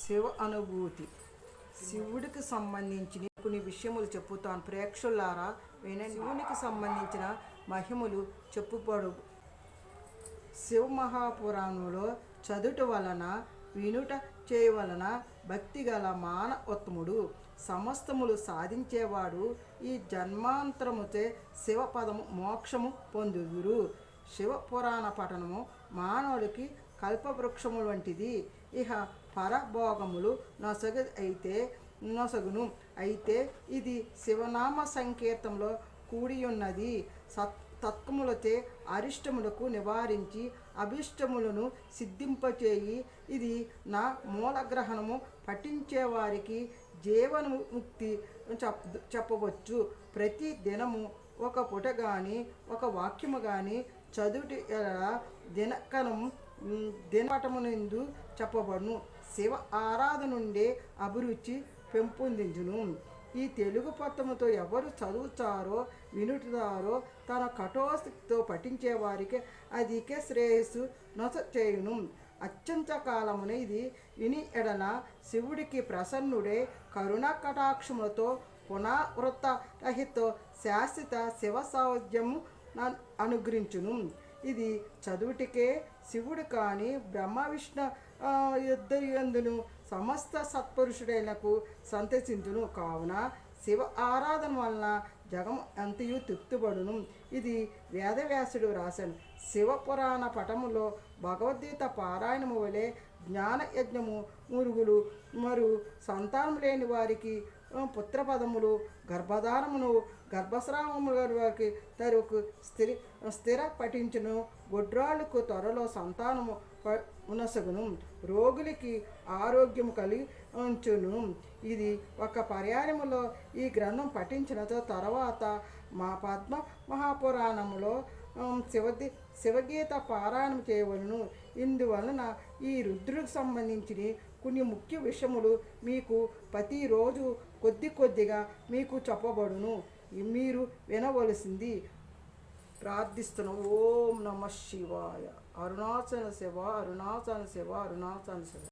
శివ అనుభూతి. శివుడికి సంబంధించిన కొన్ని విషయములు చెప్పుతాను, ప్రేక్షకులారా వినండి. శివునికి సంబంధించిన మహిమలు చెప్పుపడు. శివ మహాపురాణంలో చదుట వలన వినుట చేయవలన భక్తి గల మానవోత్తముడు సమస్తములు సాధించేవాడు. ఈ జన్మాంతరముచే శివపదము మోక్షము పొందుదురు. శివ పురాణ పఠనము మానవుడికి కల్పవృక్షము వంటిది. ఇహ పరభోగములు నొసగును అయితే ఇది శివనామ సంకీర్తనలో కూడియున్నది. తత్వములచే అరిష్టములకు నివారించి అభిష్టములను సిద్ధింపచేయి. ఇది నా మూలగ్రహణము పఠించేవారికి జీవన్ముక్తి చెప్పవచ్చు. ప్రతి దినము ఒక పుట కానీ ఒక వాక్యము కానీ చదువుటి దినపటమునందు చెప్పబడును. శివ ఆరాధన నుండే అభిరుచి పెంపొందించును. ఈ తెలుగు పత్రముతో ఎవరు చదువుతారో వినుతారో తన కఠోశక్తితో పఠించే వారికి అధిక శ్రేయస్సు నొస చేయును. అత్యంత కాలమున ఇది విని ఎడల శివుడికి ప్రసన్నుడే కరుణ కటాక్షములతో పునవృత్త రహిత శాశ్వత శివ సౌజ్యము అనుగ్రహించును. ఇది చదువుటికే శివుడు కానీ బ్రహ్మ విష్ణు ఇద్దరియందును సమస్త సత్పురుషుడైనకు సంతసించును. కావున శివ ఆరాధన వలన జగం అంతయు తృప్తిపడును. ఇది వేదవ్యాసుడు రాశాను. శివపురాణ పటములో భగవద్గీత పారాయణము వలె జ్ఞానయజ్ఞము మురుగులు మరియు సంతానం లేని వారికి పుత్రపదములు గర్భధారమును గర్భస్రావముల వారికి తరకు స్థిర పఠించును. గొడ్రాళ్ళకు త్వరలో సంతానము ఉనసగును. రోగులకి ఆరోగ్యము కలిగి ఉంచును. ఇది ఒక పర్యాయములో ఈ గ్రంథం పఠించిన తర్వాత మా పద్మ మహాపురాణములో శివగీత పారాయణం చేయవలను. ఇందువలన ఈ రుద్రుడికి సంబంధించిన కొన్ని ముఖ్య విషయములు మీకు ప్రతిరోజు కొద్దిగా మీకు చెప్పబడును. మీరు వినవలసింది ప్రార్థిస్తున్నాం. ఓం నమ శివాయ. అరుణాచల శివ, అరుణాచల శివ, అరుణాచల శివ.